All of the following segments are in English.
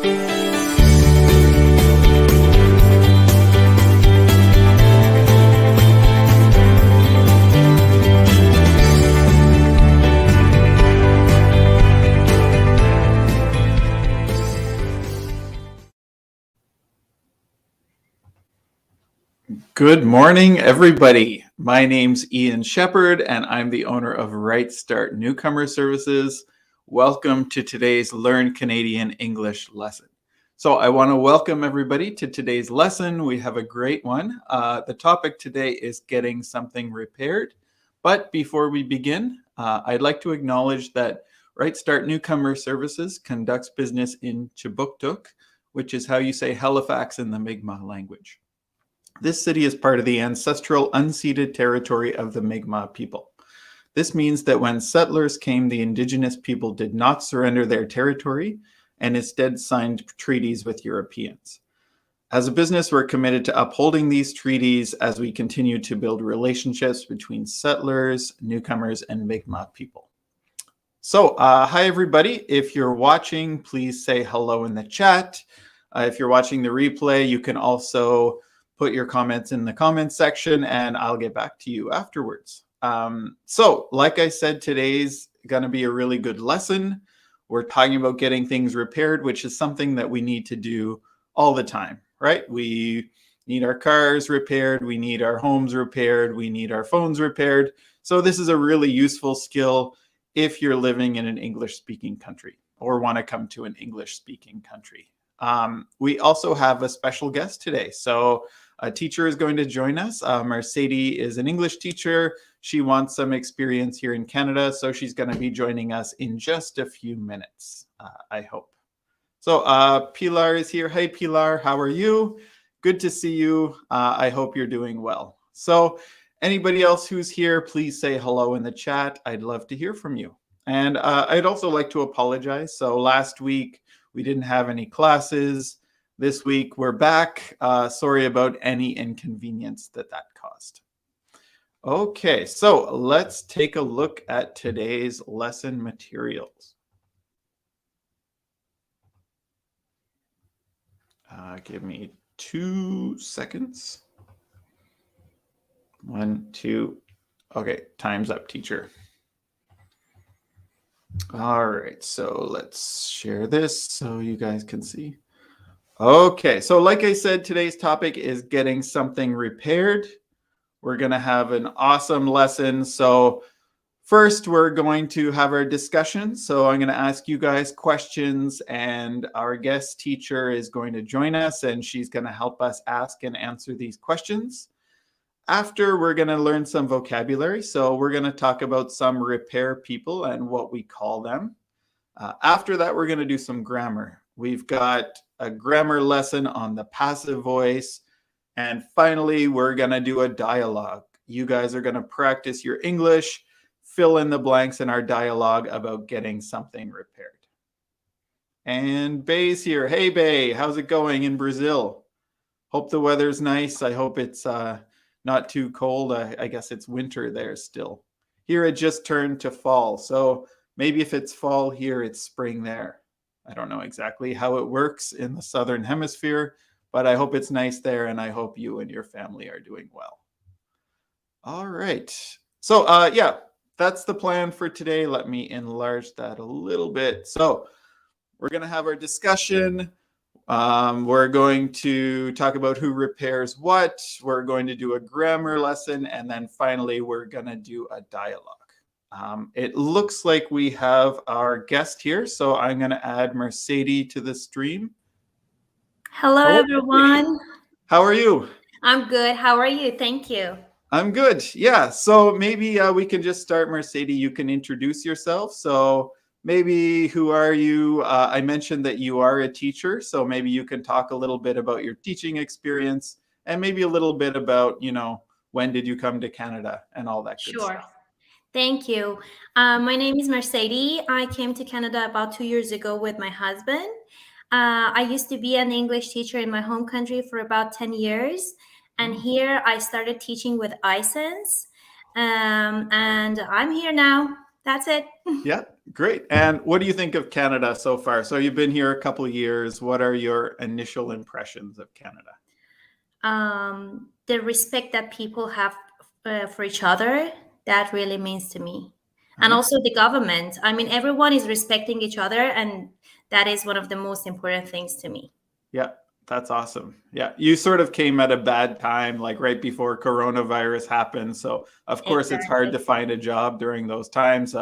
Good morning, everybody. My name's Ian Shepard, and I'm the owner of Right Start Newcomer Services. Welcome to today's Learn Canadian English lesson. So I want to welcome everybody to today's lesson. We have a great one. The topic today is getting something repaired. But before we begin, I'd like to acknowledge that Right Start Newcomer Services conducts business in Chibuktuk, which is how you say Halifax in the Mi'kmaq language. This city is part of the ancestral unceded territory of the Mi'kmaq people. This means that when settlers came, the Indigenous people did not surrender their territory and instead signed treaties with Europeans. As a business, we're committed to upholding these treaties as we continue to build relationships between settlers, newcomers, and Mi'kmaq people. So, hi everybody. If you're watching, please say hello in the chat. If you're watching the replay, you can also put your comments in the comments section and I'll get back to you afterwards. So like I said, today's going to be a really good lesson. We're talking about getting things repaired, which is something that we need to do all the time, right? We need our cars repaired. We need our homes repaired. We need our phones repaired. So this is a really useful skill if you're living in an English-speaking country or want to come to an English-speaking country. We also have a special guest today. So a teacher is going to join us. Mercedes is an English teacher. She wants some experience here in Canada, so she's going to be joining us in just a few minutes, I hope. So Pilar is here. Hey, Pilar, how are you? Good to see you. I hope you're doing well. So anybody else who's here, please say hello in the chat. I'd love to hear from you. And I'd also like to apologize. So last week, we didn't have any classes. This week, we're back. Sorry about any inconvenience that caused. Okay, so let's take a look at today's lesson materials. Give me 2 seconds. 1, 2. Okay, time's up, teacher. All right, so let's share this so you guys can see. Okay, so like I said, today's topic is getting something repaired. We're going to have an awesome lesson. So first, we're going to have our discussion. So I'm going to ask you guys questions, and our guest teacher is going to join us, and she's going to help us ask and answer these questions. After, we're going to learn some vocabulary. So we're going to talk about some repair people and what we call them. After that, we're going to do some grammar. We've got a grammar lesson on the passive voice. And finally, we're going to do a dialogue. You guys are going to practice your English, fill in the blanks in our dialogue about getting something repaired. And Bay's here. Hey, Bay, how's it going in Brazil? Hope the weather's nice. I hope it's not too cold. I guess it's winter there still. Here it just turned to fall. So maybe if it's fall here, it's spring there. I don't know exactly how it works in the Southern Hemisphere, but I hope it's nice there, and I hope you and your family are doing well. All right. So yeah, that's the plan for today. Let me enlarge that a little bit. So we're going to have our discussion. We're going to talk about who repairs what. We're going to do a grammar lesson, and then finally, we're going to do a dialogue. It looks like we have our guest here, so I'm going to add Mercedes to the stream. Hello, everyone. How are you? I'm good. How are you? Thank you. I'm good. Yeah. So maybe we can just start. Mercedes, you can introduce yourself. So maybe who are you? I mentioned that you are a teacher, so maybe you can talk a little bit about your teaching experience and maybe a little bit about, when did you come to Canada and all that good Sure. stuff. Thank you. My name is Mercedes. I came to Canada about 2 years ago with my husband. I used to be an English teacher in my home country for about 10 years. And here I started teaching with iSense. And I'm here now. That's it. Yeah, great. And what do you think of Canada so far? So you've been here a couple of years. What are your initial impressions of Canada? The respect that people have for each other, that really means to me. And Uh-huh. also the government. I mean, everyone is respecting each other, and that is one of the most important things to me. Yeah, that's awesome. Yeah, you sort of came at a bad time, like right before coronavirus happened. So, of course, it's hard Exactly. to find a job during those times,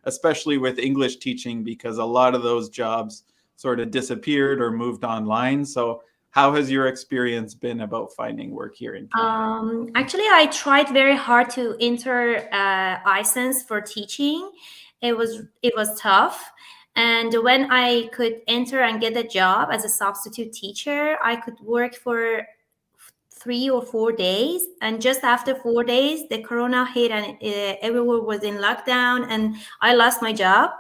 especially with English teaching, because a lot of those jobs sort of disappeared or moved online. So, how has your experience been about finding work here in Canada? Actually, I tried very hard to enter license for teaching. It was tough, and when I could enter and get a job as a substitute teacher, I could work for 3 or 4 days, and just after 4 days the corona hit, and everyone was in lockdown, and I lost my job.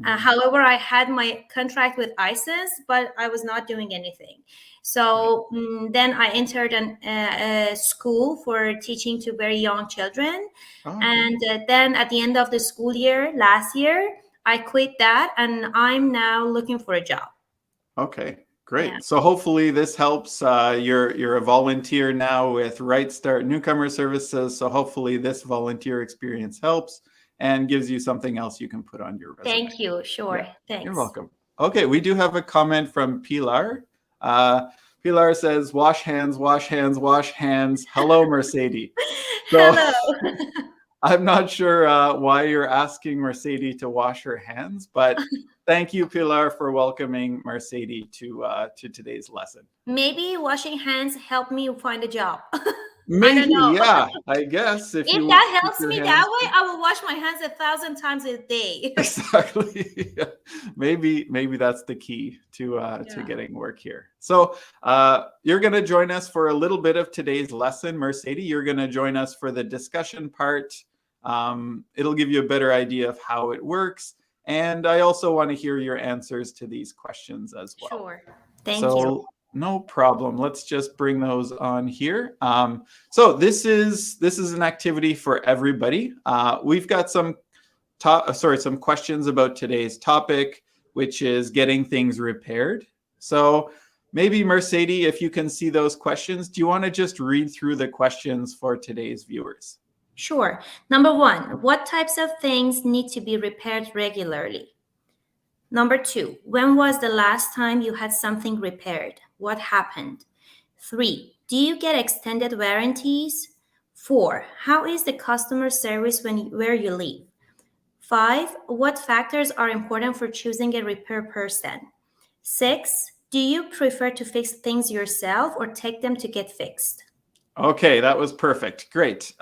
Mhm. However, I had my contract with ISIS, but I was not doing anything. Right. So then I entered a school for teaching to very young children, Oh, okay. and then at the end of the school year last year, I quit that, and I'm now looking for a job. Okay, Yeah. great. So hopefully this helps. You're a volunteer now with Right Start Newcomer Services. So hopefully this volunteer experience helps and gives you something else you can put on your resume. Thank you. Yeah, Sure. you're Thanks. welcome. Okay, we do have a comment from Pilar. Uh, Pilar says, "Wash hands, wash hands, wash hands." Hello, Mercedes. So Hello. I'm not sure why you're asking Mercedes to wash her hands, but thank you, Pilar, for welcoming Mercedes to today's lesson. Maybe washing hands helped me find a job. I don't Maybe, know. yeah, I guess if If you that keep helps your me that hands way, clean. I will wash my hands 1,000 times a day. Exactly. Yeah. Maybe that's the key to Yeah. getting work here. So you're going to join us for a little bit of today's lesson, Mercedes. You're going to join us for the discussion part. It'll give you a better idea of how it works, and I also want to hear your answers to these questions as well. Sure. Thank you. So no problem. Let's just bring those on here. So this is an activity for everybody. We've got some some questions about today's topic, which is getting things repaired. So maybe Mercedes, if you can see those questions, do you want to just read through the questions for today's viewers? Sure. Number one, what types of things need to be repaired regularly? Number two, when was the last time you had something repaired? What happened? Three, do you get extended warranties? Four, how is the customer service where you live? Five, what factors are important for choosing a repair person? Six, do you prefer to fix things yourself or take them to get fixed? Okay, that was perfect. Great.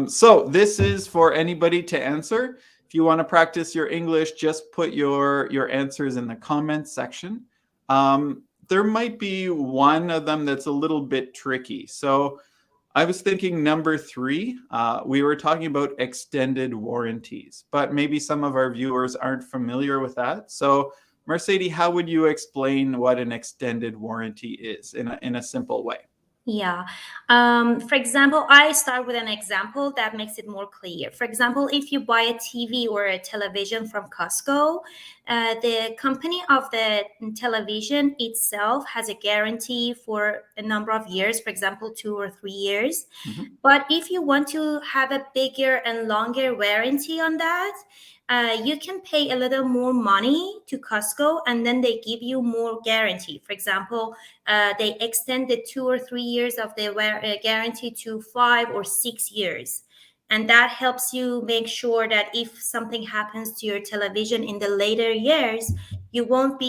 So this is for anybody to answer. If you want to practice your English, just put your answers in the comments section. There might be one of them that's a little bit tricky. So I was thinking number three, we were talking about extended warranties, but maybe some of our viewers aren't familiar with that. So Mercedes, how would you explain what an extended warranty is in a simple way? Yeah. For example, I start with an example that makes it more clear. For example, if you buy a TV or a television from Costco, the company of the television itself has a guarantee for a number of years, for example, 2 or 3 years. Mhm. But if you want to have a bigger and longer warranty on that, you can pay a little more money to Costco, and then they give you more guarantee. For example, they extend the 2 or 3 years of the guarantee to 5 or 6 years. And that helps you make sure that if something happens to your television in the later years, you won't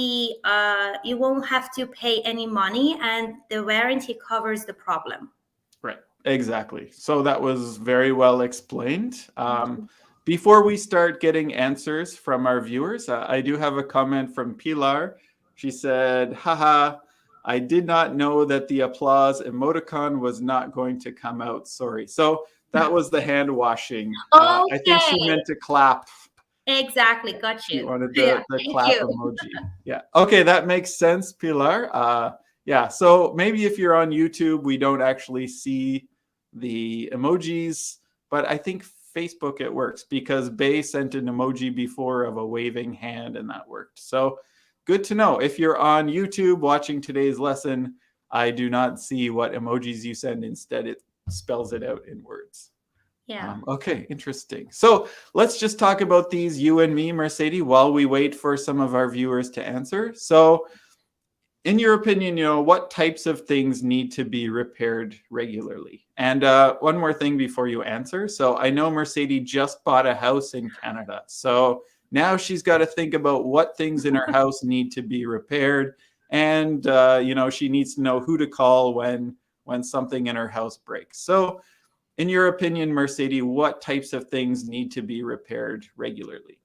have to pay any money, and the warranty covers the problem. Right, exactly. So that was very well explained. Thank you. Before we start getting answers from our viewers, I do have a comment from Pilar. She said, haha, I did not know that the applause emoticon was not going to come out. Sorry. So that was the hand washing. I think she Okay, meant to clap. exactly. Got She you. wanted Yeah, the thank clap you. emoji. Yeah. Okay, that makes sense, Pilar. Yeah. So maybe if you're on YouTube, we don't actually see the emojis, but I think Facebook it works, because Bay sent an emoji before of a waving hand and that worked. So good to know. If you're on YouTube watching today's lesson, I do not see what emojis you send. Instead, it spells it out in words. Yeah. Okay, interesting. So let's just talk about these, you and me, Mercedes, while we wait for some of our viewers to answer. So in your opinion, what types of things need to be repaired regularly? And one more thing before you answer. So I know Mercedes just bought a house in Canada. So now she's got to think about what things in her house need to be repaired. And, she needs to know who to call when something in her house breaks. So in your opinion, Mercedes, what types of things need to be repaired regularly?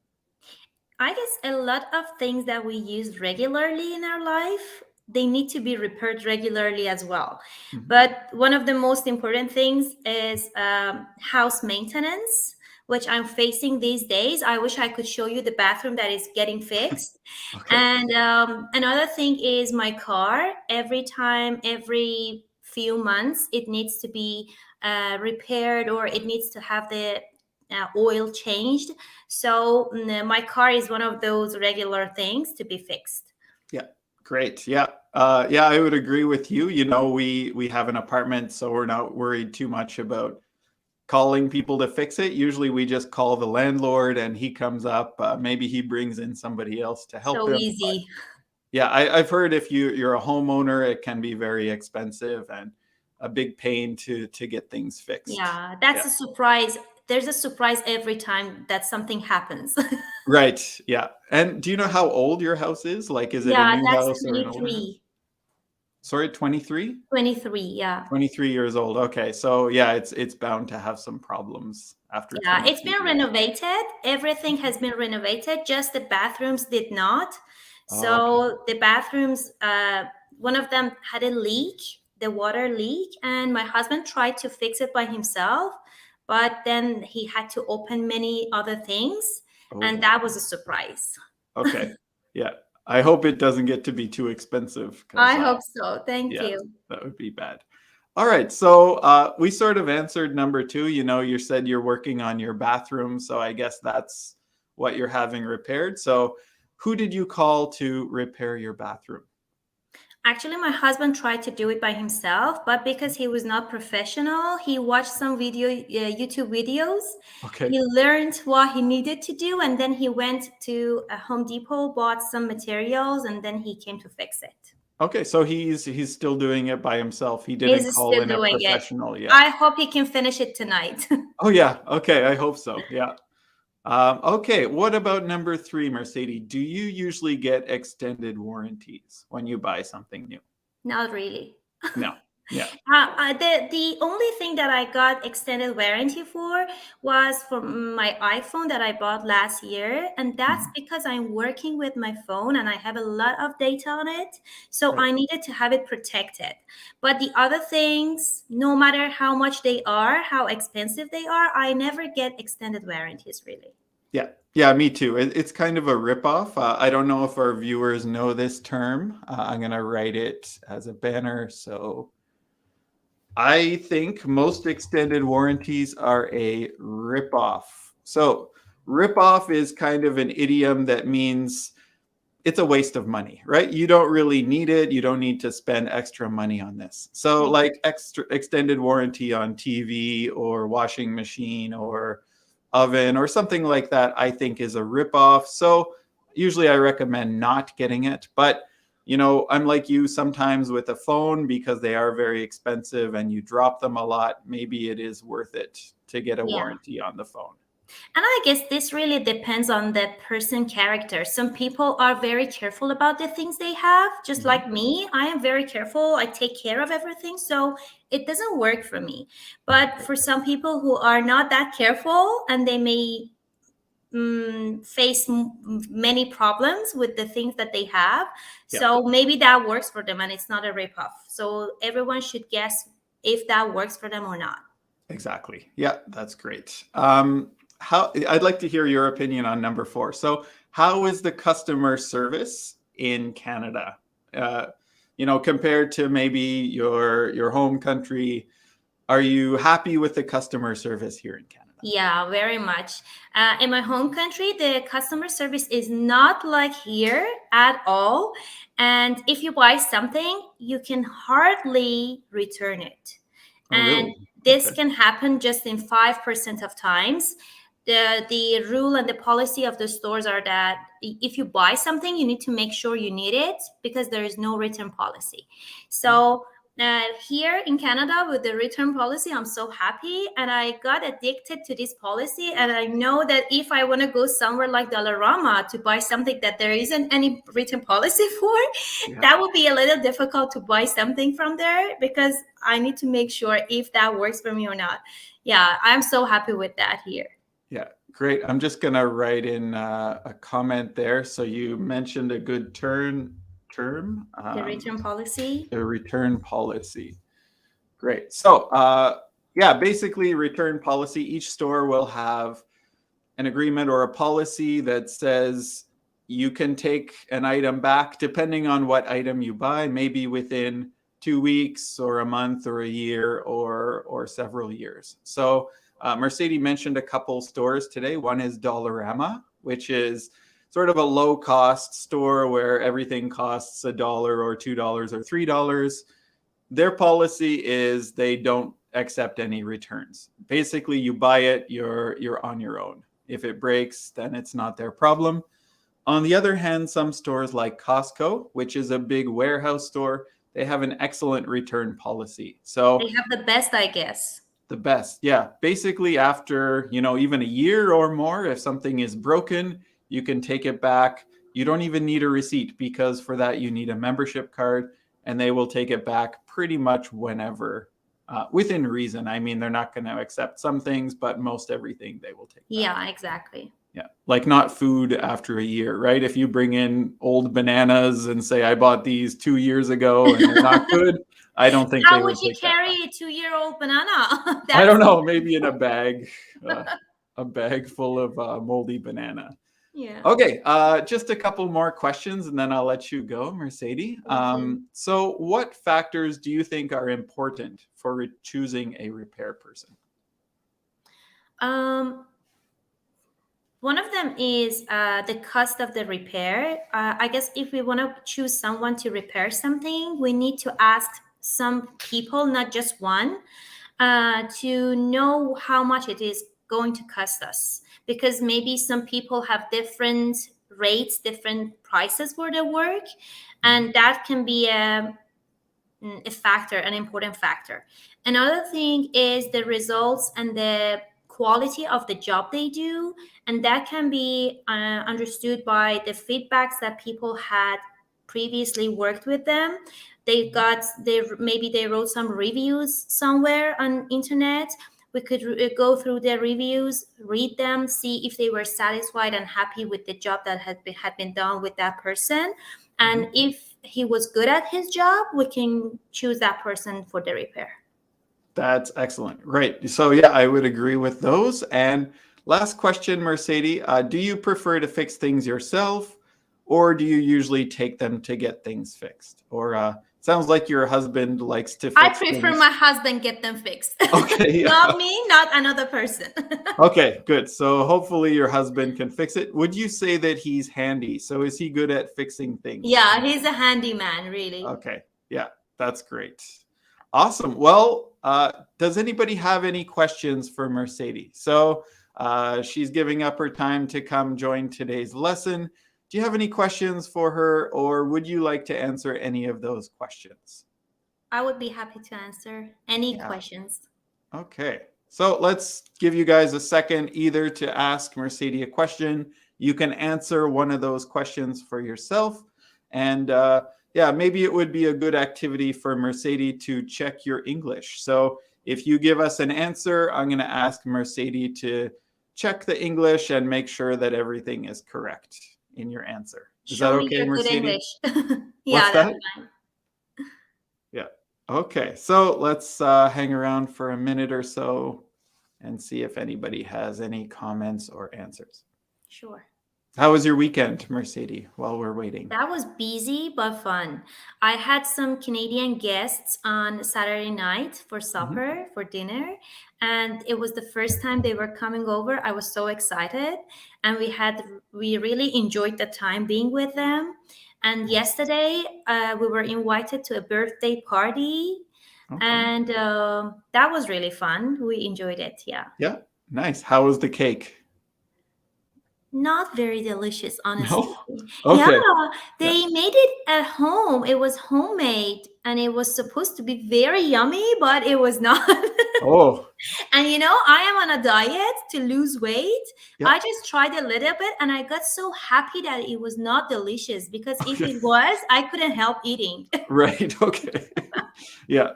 I guess a lot of things that we use regularly in our life, they need to be repaired regularly as well. Mhm. But one of the most important things is house maintenance, which I'm facing these days. I wish I could show you the bathroom that is getting fixed. Okay. And another thing is my car. Every few months, it needs to be repaired, or it needs to have the oil changed. So my car is one of those regular things to be fixed. Yeah, great. Yeah. Yeah, I would agree with you. We have an apartment, so we're not worried too much about calling people to fix it. Usually we just call the landlord and he comes up. Maybe he brings in somebody else to help So him. But easy. yeah, I've heard if you're a homeowner, it can be very expensive and a big pain to get things fixed. Yeah, that's Yeah. a surprise. There's a surprise every time that something happens. Right. Yeah. And do you know how old your house is? Like, is it a Yeah, new that's house or an older house? 23. Sorry, 23? 23, yeah. 23 years old. Okay. So yeah, it's bound to have some problems after Yeah, it's 23 been years. renovated. Everything has been renovated, just the bathrooms did not. Okay. So the bathrooms, one of them had a leak, the water leak, and my husband tried to fix it by himself, but then he had to open many other things, and Oh, that was a surprise. okay. Yeah. I hope it doesn't get to be too expensive, because I hope so. Thank yeah, you. that would be bad. All right. So we sort of answered number two. You said you're working on your bathroom. So I guess that's what you're having repaired. So who did you call to repair your bathroom? Actually, my husband tried to do it by himself, but because he was not professional, he watched some YouTube videos. Okay. He learned what he needed to do, and then he went to a Home Depot, bought some materials, and then he came to fix it. Okay. So he's still doing it by himself. He didn't He's call still in a doing it. professional yet. I hope he can finish it tonight. Oh yeah. Okay. I hope so. Yeah. Okay, what about number three, Mercedes? Do you usually get extended warranties when you buy something new? Not really. No. Yeah. The only thing that I got extended warranty for was for my iPhone that I bought last year, and that's Mhm. because I'm working with my phone and I have a lot of data on it, so Right. I needed to have it protected. But the other things, no matter how much they are, how expensive they are, I never get extended warranties really. Yeah. Yeah, me too. It's kind of a ripoff. I don't know if our viewers know this term. I'm going to write it as a banner. So I think most extended warranties are a ripoff. So ripoff is kind of an idiom that means it's a waste of money, right? You don't really need it. You don't need to spend extra money on this. So like extra extended warranty on TV or washing machine or oven or something like that, I think is a ripoff. So usually I recommend not getting it. But I'm like you sometimes with a phone, because they are very expensive and you drop them a lot. Maybe it is worth it to get a Yeah. warranty on the phone. And I guess this really depends on the person character. Some people are very careful about the things they have, just Mhm. like me. I am very careful. I take care of everything. So it doesn't work for me. But for some people who are not that careful and they may face many problems with the things that they have. Yeah. So maybe that works for them and it's not a ripoff. So everyone should guess if that works for them or not. Exactly. Yeah, that's great. How I'd like to hear your opinion on number four. So, how is the customer service in Canada? Compared to maybe your home country, are you happy with the customer service here in Canada? Yeah, very much. In my home country, the customer service is not like here at all. And if you buy something, you can hardly return it. Oh, And really? this Okay. can happen just in 5% of times. The rule and the policy of the stores are that if you buy something, you need to make sure you need it because there is no return policy. So here in Canada, with the return policy, I'm so happy, and I got addicted to this policy. And I know that if I want to go somewhere like Dollarama to buy something that there isn't any return policy for, Yeah. that would be a little difficult to buy something from there because I need to make sure if that works for me or not. Yeah, I'm so happy with that here. Yeah. Great. I'm just going to write in a comment there. So you mentioned a good term, The return policy. the return policy. Great. So, yeah, basically, return policy. Each store will have an agreement or a policy that says you can take an item back depending on what item you buy, maybe within 2 weeks or a month or a year or several years. So, Mercedes mentioned a couple stores today. One is Dollarama, which is sort of a low cost store where everything costs $1 or $2 or $3. Their policy is they don't accept any returns. Basically, you buy it, you're on your own. If it breaks, then it's not their problem. On the other hand, some stores like Costco, which is a big warehouse store, they have an excellent return policy. So They have the best, I guess. the best, yeah. Basically, after even a year or more, if something is broken, you can take it back. You don't even need a receipt because for that you need a membership card, and they will take it back pretty much whenever, within reason. I mean, they're not going to accept some things, but most everything they will take back. Yeah, exactly. Yeah, like not food after a year, right? If you bring in old bananas and say, I bought these 2 years ago and they're not good, I don't think they How would would you take that carry back. a 2-year-old banana? I That's don't know, maybe in a bag full of moldy banana. yeah. Okay, just a couple more questions and then I'll let you go, Mercedes. Okay. So what factors do you think are important for choosing a repair person? Um, One of them is the cost of the repair. I guess if we want to choose someone to repair something, we need to ask some people, not just one, to know how much it is going to cost us. Because maybe some people have different rates, different prices for their work, and that can be a factor, an important factor. Another thing is the results and the quality of the job they do, and that can be understood by the feedbacks that people had previously worked with them. They maybe they wrote some reviews somewhere on internet. We could go through their reviews, read them, see if they were satisfied and happy with the job that had been done with that person. And if he was good at his job, we can choose that person for the repair. That's excellent. Right. So, yeah, I would agree with those. And last question, Mercedes, do you prefer to fix things yourself or do you usually take them to get things fixed? Or sounds like your husband likes to I fix prefer things. my husband get them fixed. Okay. Yeah. Not me, not another person. Okay, good. So hopefully your husband can fix it. Would you say that he's handy? So is he good at fixing things? Yeah, he's a handyman, really. Okay. Yeah, that's great. Awesome. Well, does anybody have any questions for Mercedes? So she's giving up her time to come join today's lesson. Do you have any questions for her, or would you like to answer any of those questions? I would be happy to answer any Yeah. questions. Okay. So let's give you guys a second either to ask Mercedes a question. You can answer one of those questions for yourself. And yeah, maybe it would be a good activity for Mercedes to check your English. So if you give us an answer, I'm going to ask Mercedes to check the English and make sure that everything is correct in your answer. Is that Show me okay, your good Mercedes? English. What's Yeah, that's that? fine. Yeah. Okay. So let's hang around for a minute or so and see if anybody has any comments or answers. Sure. How was your weekend, Mercedes, while we're waiting? That was busy but fun. I had some Canadian guests on Saturday night for Mhm. supper, for dinner, and it was the first time they were coming over. I was so excited, and we really enjoyed the time being with them. And Nice. yesterday, we were invited to a birthday party, Okay. and that was really fun. We enjoyed it. Yeah. Yeah. Nice. How was the cake? Not very delicious, honestly. No? Yeah, Okay. Yeah. they made it at home. It was homemade and it was supposed to be very yummy, but it was not. Oh, And I am on a diet to lose weight. yeah. I just tried a little bit and I got so happy that it was not delicious because if Okay. it was, I couldn't help eating. Right. Okay. Yeah.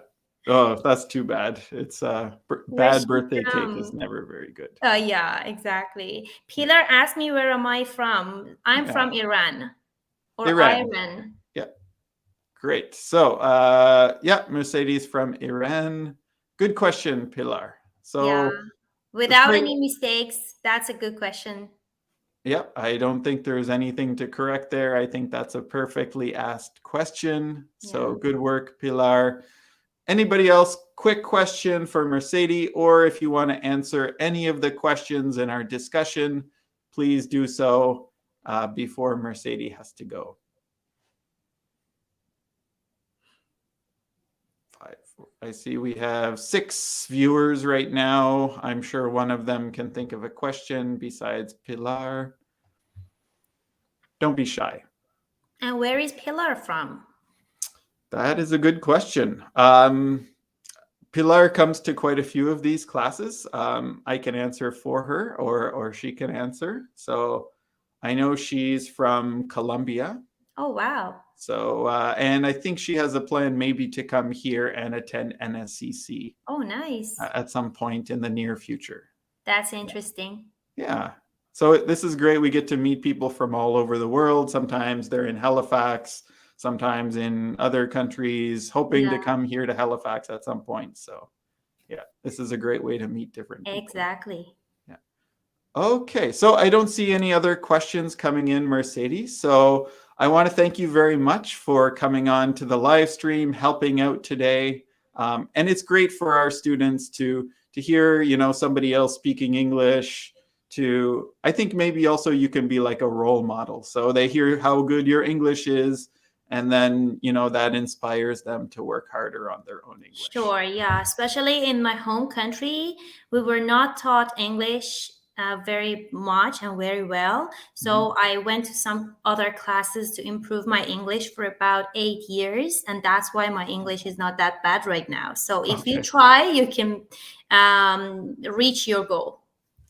Oh, that's too bad. It's Where's bad she birthday cake is from? never very good. Yeah, exactly. Yeah. Pilar asked me, where am I from? I'm Yeah. from Iran or Iran. Iran. Yeah. Great. So, yeah, Mercedes from Iran. Good question, Pilar. Yeah. So, Without straight. any mistakes, that's a good question. Yeah, I don't think there's anything to correct there. I think that's a perfectly asked question. Yeah. So, good work, Pilar. Anybody else? Quick question for Mercedes, or if you want to answer any of the questions in our discussion, please do so before Mercedes has to go. 5, 4. I see we have 6 viewers right now. I'm sure one of them can think of a question besides Pilar. Don't be shy. And where is Pilar from? That is a good question. Pilar comes to quite a few of these classes. I can answer for her, or she can answer. So I know she's from Colombia. Oh, wow. So and I think she has a plan maybe to come here and attend NSCC Oh, nice. at some point in the near future. That's interesting. Yeah. So this is great. We get to meet people from all over the world. Sometimes they're in Halifax, sometimes in other countries, hoping to Yeah, come here to Halifax at some point. So, yeah, this is a great way to meet different people. exactly. Yeah. Okay. So I don't see any other questions coming in, Mercedes. So I want to thank you very much for coming on to the live stream, helping out today. And it's great for our students to hear, somebody else speaking English. I think maybe also you can be like a role model. So they hear how good your English is, and then, that inspires them to work harder on their own English. Sure, yeah. Especially in my home country, we were not taught English very much and very well. Mhm. So I went to some other classes to improve my English for about 8 years. And that's why my English is not that bad right now. So if you Okay. try, you can reach your goal.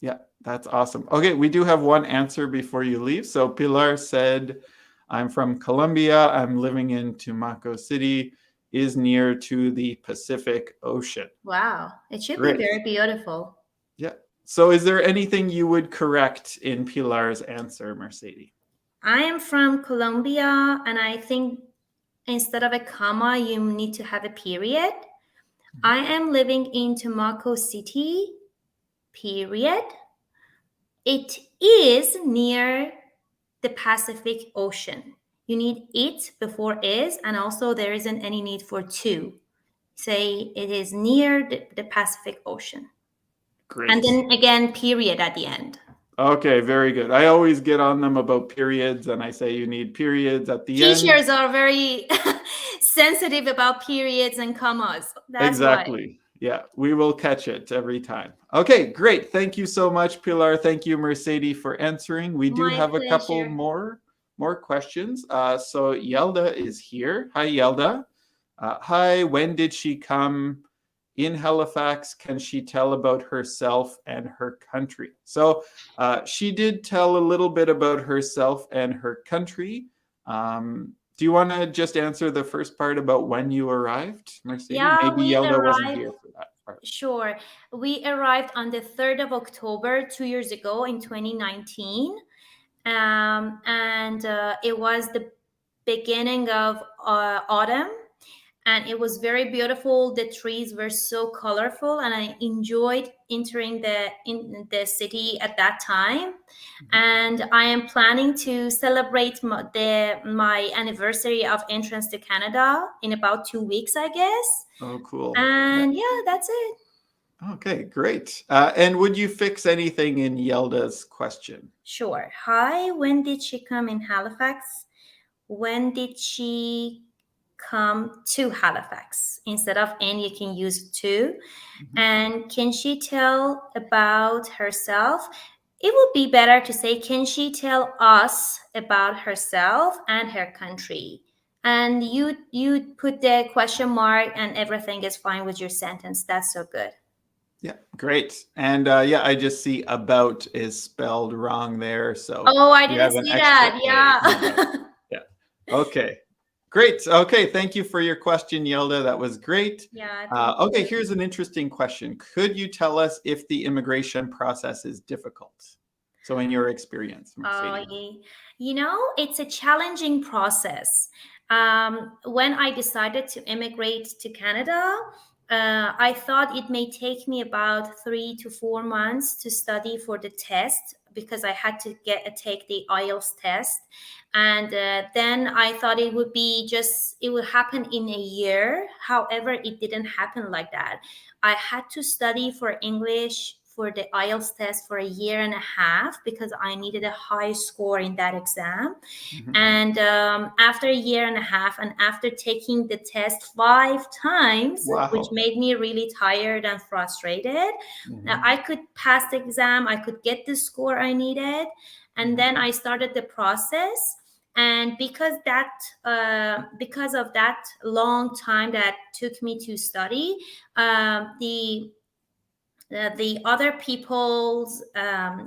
Yeah, that's awesome. Okay, we do have one answer before you leave. So Pilar said, I'm from Colombia. I'm living in Tumaco City, is near to the Pacific Ocean. Wow, it should be Great. very beautiful. Yeah. So is there anything you would correct in Pilar's answer, Mercedes? I am from Colombia, and I think instead of a comma, you need to have a period. I am living in Tumaco City, period. It is near the Pacific Ocean. You need it before is, and also there isn't any need for to. Say it is near the Pacific Ocean. And Great. then again, period at the end. Okay, very good. I always get on them about periods, and I say you need periods at the end. Teachers are very sensitive about periods and commas. That's why. Exactly. Yeah, we will catch it every time. Okay, great. Thank you so much, Pilar. Thank you, Mercedes, for answering. We do My have a couple pleasure. more questions. So Yelda is here. Hi, Yelda. Hi, when did she come in Halifax? Can she tell about herself and her country? So she did tell a little bit about herself and her country. Do you want to just answer the first part about when you arrived, Mercedes? Yeah, Maybe we Yelda wasn't arrived. here for that part. Sure. We arrived on the 3rd of October 2 years ago in 2019. And it was the beginning of autumn. and it was very beautiful. The trees were so colorful, and I enjoyed entering in the city at that time. Mhm. And I am planning to celebrate my anniversary of entrance to Canada in about 2 weeks, I guess. Oh, cool. Yeah. And yeah, that's it. Okay, great. And would you fix anything in Yelda's question? Sure. Hi, when did she come in Halifax? When did she come to Halifax? Instead of "and," you can use "to." Mhm. And can she tell about herself? It would be better to say, can she tell us about herself and her country? And you put the question mark, and everything is fine with your sentence. That's so good. Yeah, great. And yeah, I just see about is spelled wrong there. So Oh, I you didn't have an see extra that. A in about. Yeah. Yeah. Okay. Great. Okay. Thank you for your question, Yelda. That was great. Yeah, thank Okay. you. Here's an interesting question. Could you tell us if the immigration process is difficult? So, in your experience, Oh, Mercedes. it's a challenging process. When I decided to immigrate to Canada, I thought it may take me about 3 to 4 months to study for the test because I had to take the IELTS test, and then I thought it would happen in a year. However, it didn't happen like that. I had to study for English for the IELTS test for a year and a half because I needed a high score in that exam. Mhm. And after a year and a half, and after taking the test 5 times, which Wow. made me really tired and frustrated, Mhm. I could pass the exam, I could get the score I needed. And Mhm. then I started the process. And because of that long time that took me to study, the other people's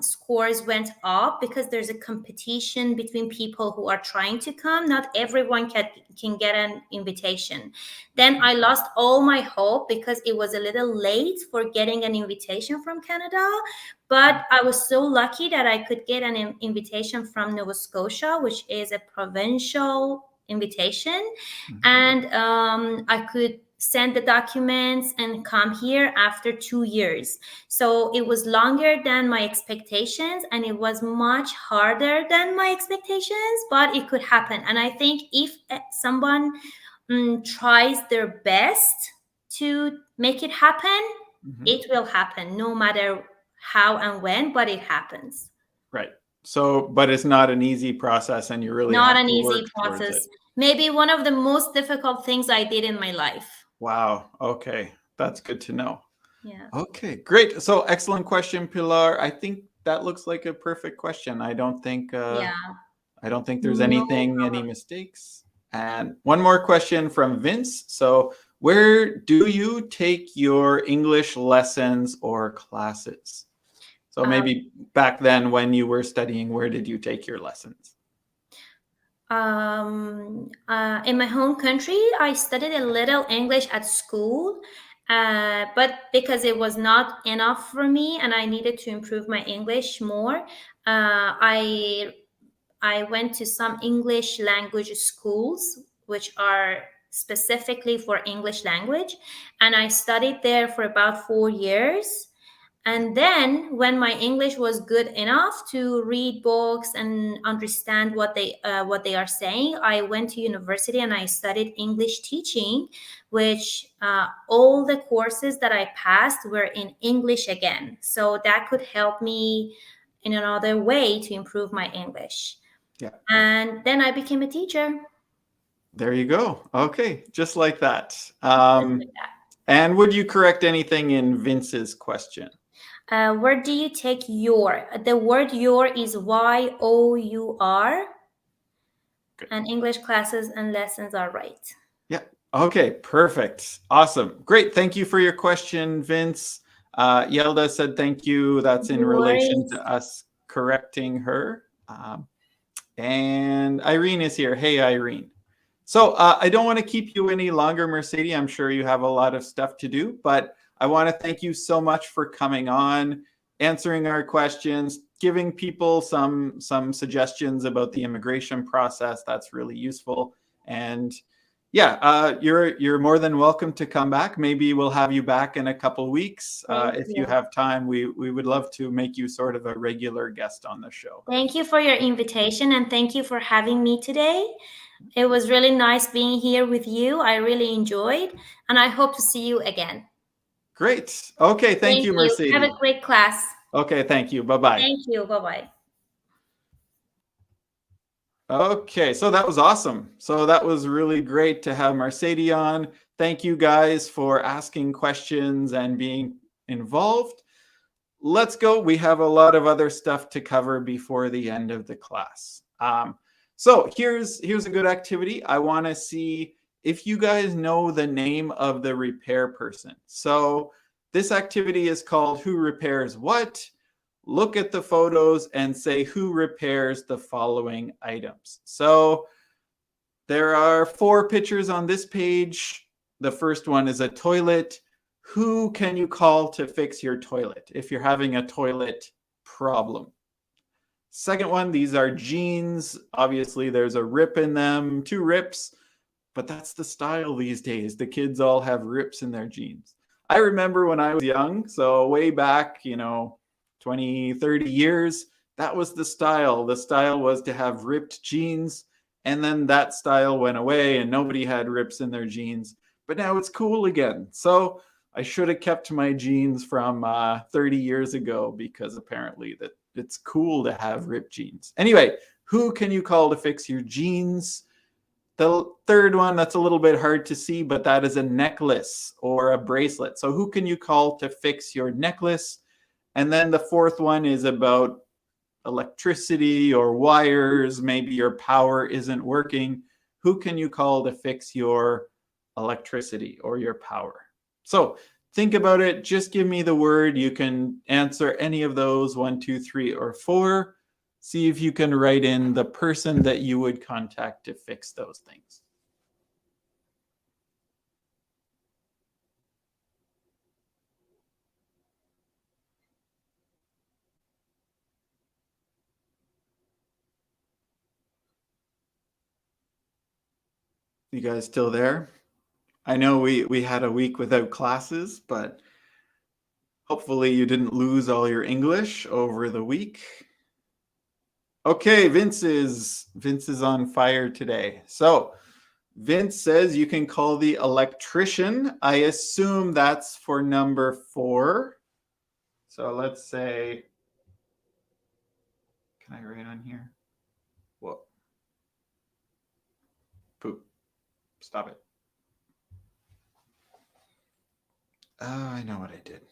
scores went up because there's a competition between people who are trying to come. Not everyone can get an invitation. Then I lost all my hope because it was a little late for getting an invitation from Canada. But I was so lucky that I could get an invitation from Nova Scotia, which is a provincial invitation. Mhm. And I could send the documents and come here after 2 years. So it was longer than my expectations, and it was much harder than my expectations, but it could happen. And I think if someone tries their best to make it happen, Mhm. it will happen no matter how and when, but it happens. Right. So, but it's not an easy process and you really Not have an to easy work towards it. process. Maybe one of the most difficult things I did in my life. Wow. Okay. That's good to know. Yeah. Okay, great. So excellent question, Pilar. I think that looks like a perfect question. Yeah. I don't think there's No anything, any problem. mistakes. And one more question from Vince. So, where do you take your English lessons or classes? So Um, maybe back then when you were studying, where did you take your lessons? in my home country, I studied a little English at school, but because it was not enough for me and I needed to improve my English more, I went to some English language schools, which are specifically for English language, and I studied there for about 4 years. And then, when my English was good enough to read books and understand what they are saying, I went to university and I studied English teaching, which all the courses that I passed were in English again. So that could help me in another way to improve my English. Yeah, And then I became a teacher. there you go. Okay, just like that. Just like that. And would you correct anything in Vince's question? Where do you take your? The word your is YOUR, Good. and English classes and lessons are right. Yeah. Okay, perfect. Awesome. Great. Thank you for your question, Vince. Yelda said thank you. That's in No relation worries. to us correcting her. And Irene is here. Hey, Irene. So I don't want to keep you any longer, Mercedes. I'm sure you have a lot of stuff to do, but I want to thank you so much for coming on, answering our questions, giving people some suggestions about the immigration process. That's really useful. And Yeah, you're more than welcome to come back. Maybe we'll have you back in a couple weeks. Thank If you you. have time, we would love to make you sort of a regular guest on the show. Thank you for your invitation and thank you for having me today. It was really nice being here with you. I really enjoyed, and I hope to see you again. Great. Okay, thank Thank you, you. Have a Mercedes. great class. Okay, thank you. Bye-bye. Thank you. Bye bye. Okay, so that was awesome. So that was really great to have Mercedes on. Thank you guys for asking questions and being involved. Let's go. We have a lot of other stuff to cover before the end of the class. So here's a good activity. I want to see if you guys know the name of the repair person. So this activity is called Who Repairs What? Look at the photos and say who repairs the following items. So there are 4 pictures on this page. The first one is a toilet. Who can you call to fix your toilet if you're having a toilet problem? Second one, these are jeans. Obviously, there's a rip in them, 2 rips, but that's the style these days. The kids all have rips in their jeans. I remember when I was young, so way back, 20, 30 years, that was the style. The style was to have ripped jeans, and then that style went away and nobody had rips in their jeans. But now it's cool again. So I should have kept my jeans from 30 years ago because apparently that it's cool to have ripped jeans. Anyway, who can you call to fix your jeans? The third one, that's a little bit hard to see, but that is a necklace or a bracelet. So who can you call to fix your necklace? And then the fourth one is about electricity or wires. Maybe your power isn't working. Who can you call to fix your electricity or your power? So think about it. Just give me the word. You can answer any of those, 1, 2, 3, or 4. See if you can write in the person that you would contact to fix those things. You guys still there? I know we had a week without classes, but hopefully you didn't lose all your English over the week. Okay, Vince is on fire today. So Vince says you can call the electrician. I assume that's for number 4. So let's say, can I write on here? Whoa. Poop. Stop it. Oh, I know what I did.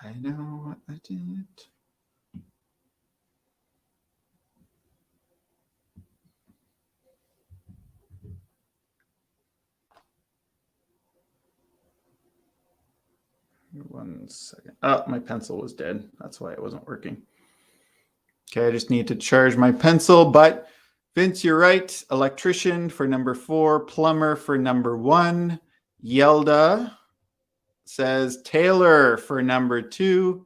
I know what I did. One second. Oh, my pencil was dead. That's why it wasn't working. Okay, I just need to charge my pencil. But Vince, you're right. Electrician for number 4, plumber for number 1. Yelda says tailor for number 2.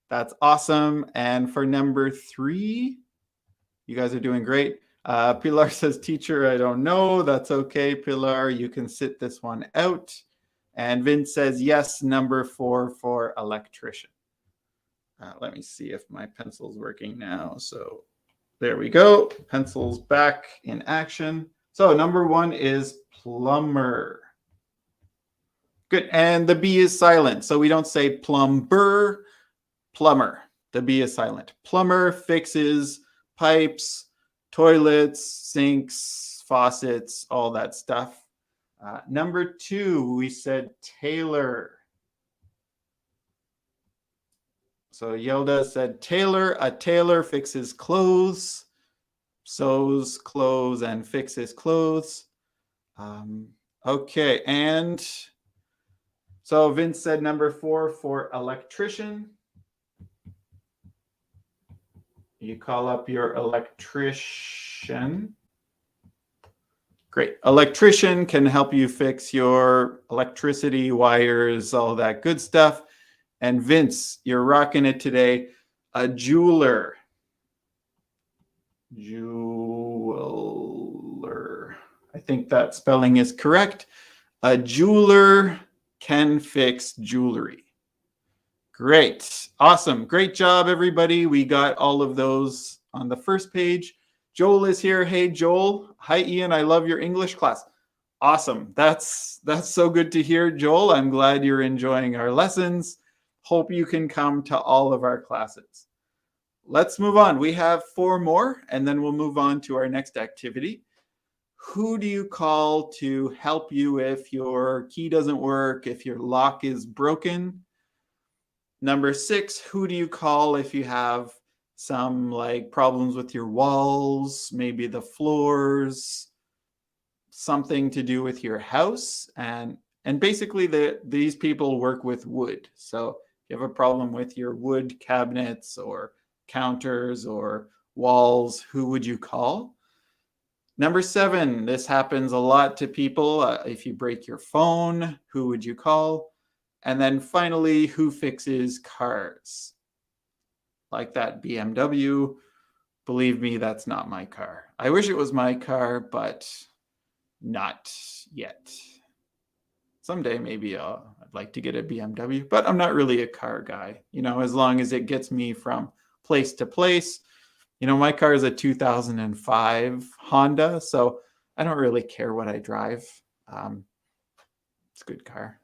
That's awesome. And for number 3, you guys are doing great. Pilar says teacher, I don't know. That's okay, Pilar. You can sit this one out. And Vince says yes, number 4 for electrician. Let me see if my pencil's working now. So there we go. Pencil's back in action. So number 1 is plumber. Good. And the B is silent. So we don't say plumber, plumber. The B is silent. Plumber fixes pipes, toilets, sinks, faucets, all that stuff. Number 2, we said tailor. So Yelda said tailor. A tailor fixes clothes, sews clothes, and fixes clothes. Okay, and so Vince said number 4 for electrician. You call up your electrician. Great. Electrician can help you fix your electricity, wires, all that good stuff. And Vince, you're rocking it today. A jeweler. Jeweler. I think that spelling is correct. A jeweler can fix jewelry. Great. Awesome. Great job, everybody. We got all of those on the first page. Joel is here. Hey, Joel. Hi, Ian. I love your English class. Awesome. That's so good to hear, Joel. I'm glad you're enjoying our lessons. Hope you can come to all of our classes. Let's move on. We have 4 more, and then we'll move on to our next activity. Who do you call to help you if your key doesn't work, if your lock is broken? Number 6, who do you call if you have some like problems with your walls, maybe the floors, something to do with your house? And basically these people work with wood. So if you have a problem with your wood cabinets or counters or walls, who would you call? Number 7, this happens a lot to people. If you break your phone, who would you call? And then finally, who fixes cars? Like that BMW. Believe me, that's not my car. I wish it was my car, but not yet. Someday maybe I'd like to get a BMW, but I'm not really a car guy. You know, as long as it gets me from place to place. You know, my car is a 2005 Honda, so I don't really care what I drive. It's a good car.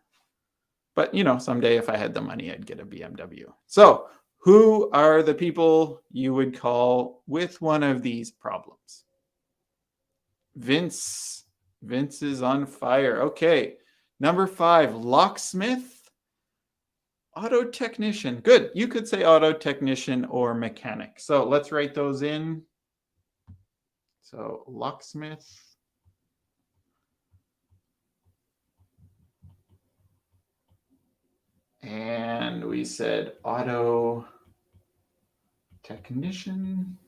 But, you know, someday if I had the money, I'd get a BMW. So who are the people you would call with one of these problems? Vince. Vince is on fire. Okay. Number 5, locksmith. Auto technician. Good. You could say auto technician or mechanic. So let's write those in. So locksmith. And we said auto technician.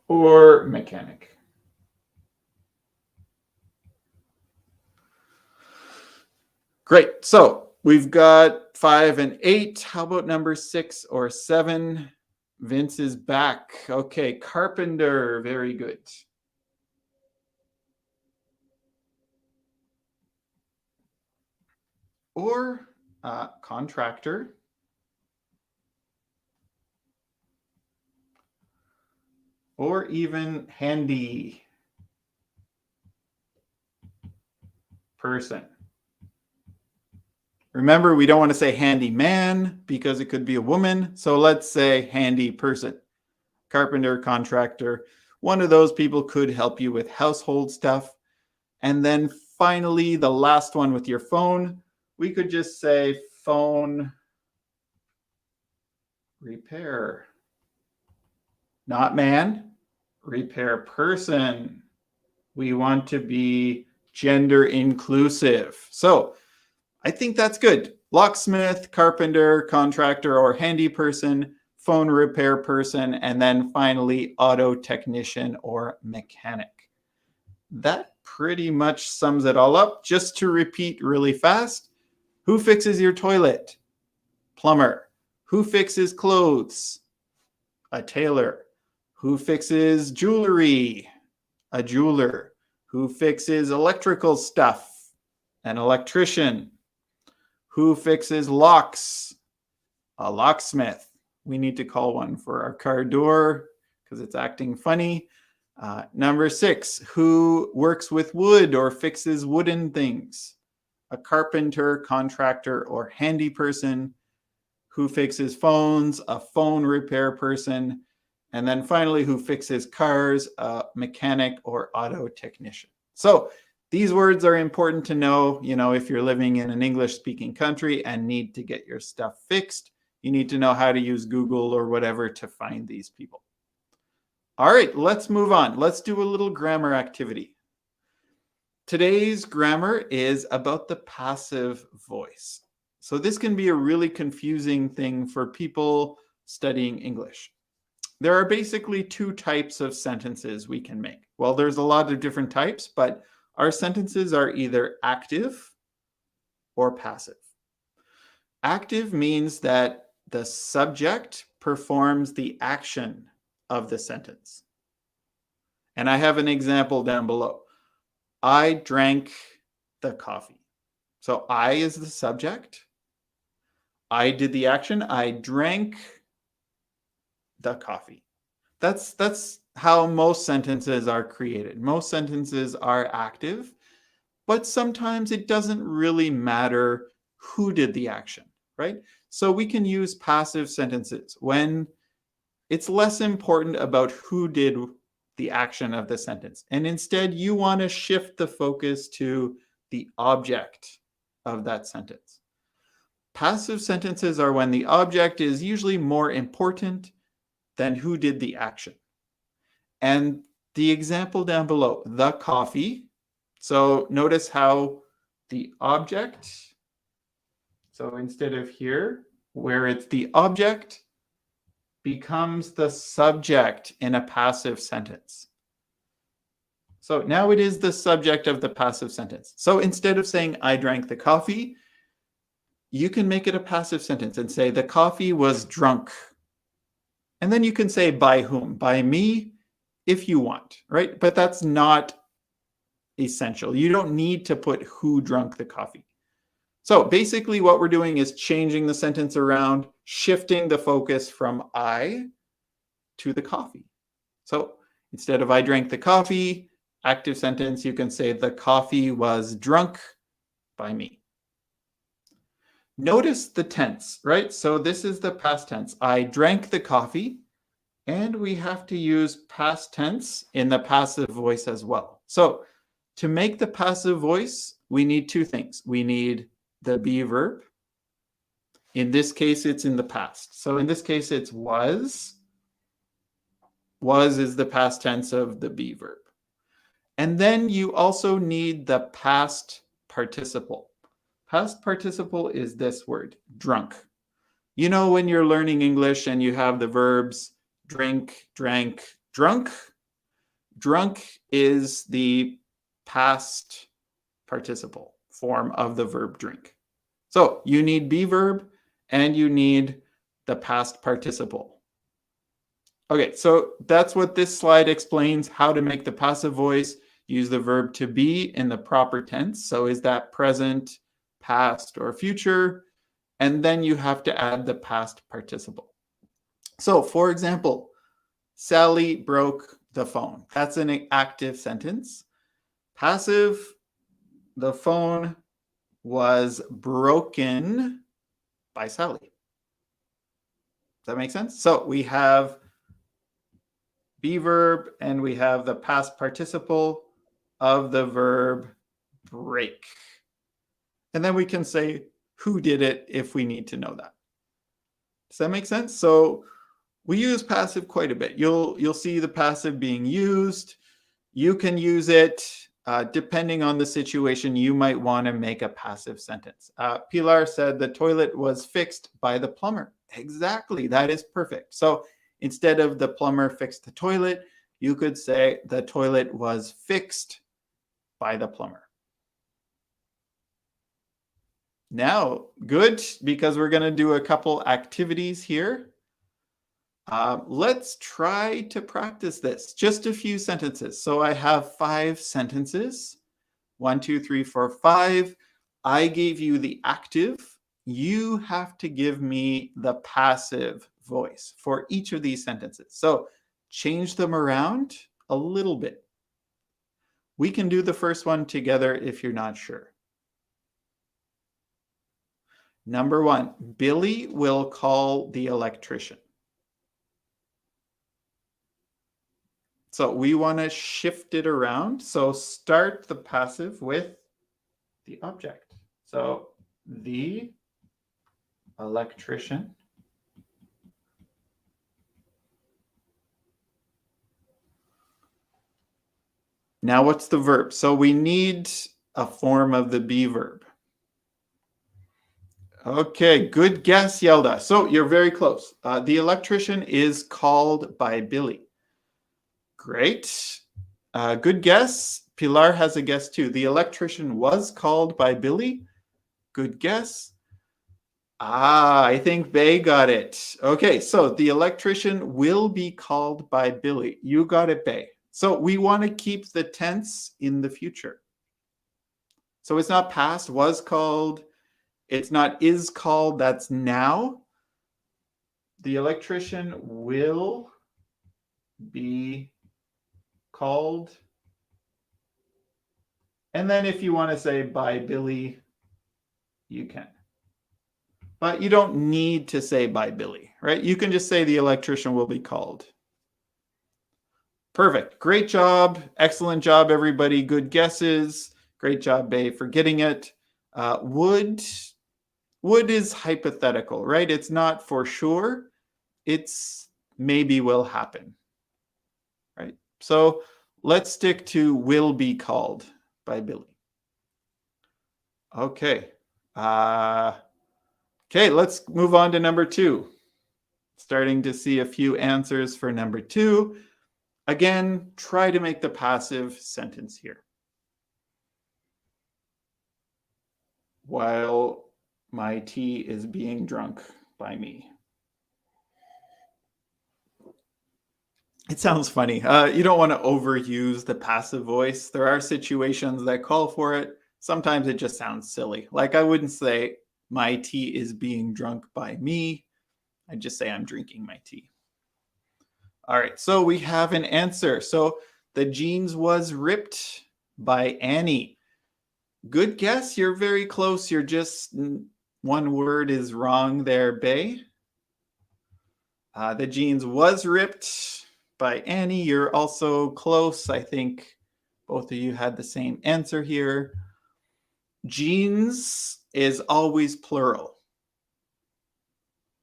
Or mechanic. Great. So we've got 5 and 8. How about number 6 or 7? Vince is back. Okay. Carpenter. Very good. Or contractor. Or even handy person. Remember, we don't want to say handy man because it could be a woman. So let's say handy person. Carpenter, contractor. One of those people could help you with household stuff. And then finally, the last one with your phone, we could just say phone repair. Not man, repair person. We want to be gender inclusive. So I think that's good. Locksmith, carpenter, contractor, or handy person, phone repair person, and then finally auto technician or mechanic. That pretty much sums it all up. Just to repeat really fast, who fixes your toilet? Plumber. Who fixes clothes? A tailor. Who fixes jewelry? A jeweler. Who fixes electrical stuff? An electrician. Who fixes locks? A locksmith. We need to call one for our car door because it's acting funny. Number 6, who works with wood or fixes wooden things? A carpenter, contractor, or handy person. Who fixes phones? A phone repair person. And then finally, who fixes cars? A mechanic or auto technician. So these words are important to know, you know, if you're living in an English-speaking country and need to get your stuff fixed, you need to know how to use Google or whatever to find these people. All right, let's move on. Let's do a little grammar activity. Today's grammar is about the passive voice. So this can be a really confusing thing for people studying English. There are basically 2 types of sentences we can make. Well, there's a lot of different types, but our sentences are either active or passive. Active means that the subject performs the action of the sentence. And I have an example down below. I drank the coffee. So I is the subject. I did the action. I drank the coffee. That's how most sentences are created. Most sentences are active, but sometimes it doesn't really matter who did the action, right? So we can use passive sentences when it's less important about who did the action of the sentence. And instead, you want to shift the focus to the object of that sentence. Passive sentences are when the object is usually more important than who did the action. And the example down below, the coffee. So notice how the object, so instead of here, where it's the object, becomes the subject in a passive sentence. So now it is the subject of the passive sentence. So instead of saying, I drank the coffee, you can make it a passive sentence and say, the coffee was drunk. And then you can say, by whom? By me, if you want, right? But that's not essential. You don't need to put who drunk the coffee. So basically what we're doing is changing the sentence around, shifting the focus from I to the coffee. So instead of I drank the coffee, active sentence, you can say the coffee was drunk by me. Notice the tense, right? So this is the past tense. I drank the coffee, and we have to use past tense in the passive voice as well. So to make the passive voice, we need two things. We need the be verb. In this case, it's in the past. So in this case, it's was. Was is the past tense of the be verb. And then you also need the past participle. Past participle is this word, drunk. You know, when you're learning English and you have the verbs drink, drank, drunk, drunk is the past participle form of the verb drink. So you need be verb and you need the past participle. Okay, so that's what this slide explains, how to make the passive voice. Use the verb to be in the proper tense. So is that present, past, or future? And then you have to add the past participle. So for example, Sally broke the phone. That's an active sentence. Passive, the phone was broken by Sally. Does that make sense? So we have be verb and we have the past participle of the verb break. And then we can say who did it if we need to know that. Does that make sense? So we use passive quite a bit. You'll see the passive being used. You can use it depending on the situation. You might want to make a passive sentence. Pilar said the toilet was fixed by the plumber. Exactly, that is perfect. So instead of the plumber fixed the toilet, you could say the toilet was fixed by the plumber. Now, good, because we're going to do a couple activities here. Let's try to practice this. Just a few sentences. So I have 5 sentences. 1, 2, 3, 4, 5. I gave you the active. You have to give me the passive voice for each of these sentences. So change them around a little bit. We can do the first one together if you're not sure. Number 1, Billy will call the electrician. So we want to shift it around. So start the passive with the object. So the electrician. Now what's the verb? So we need a form of the be verb. Okay, good guess, Yelda. So you're very close. The electrician is called by Billy. Great. Good guess. Pilar has a guess too. The electrician was called by Billy. Good guess. I think Bay got it. Okay, so the electrician will be called by Billy. You got it, Bay. So we want to keep the tense in the future. So it's not past, was called. It's not is called, that's now. The electrician will be called. And then if you want to say by Billy, you can. But you don't need to say by Billy, right? You can just say the electrician will be called. Perfect. Great job. Excellent job, everybody. Good guesses. Great job, Bay, for getting it. Would is hypothetical, right? It's not for sure. It's maybe will happen, right? So let's stick to will be called by Billy. Okay. Okay, let's move on to number 2. Starting to see a few answers for number 2. Again, try to make the passive sentence here. While my tea is being drunk by me. It sounds funny. You don't want to overuse the passive voice. There are situations that call for it. Sometimes it just sounds silly. Like I wouldn't say my tea is being drunk by me. I'd just say I'm drinking my tea. All right, so we have an answer. So the jeans was ripped by Annie. Good guess. You're very close. You're just one word is wrong there, Bay. The jeans was ripped by Annie. You're also close. I think both of you had the same answer here. Jeans is always plural.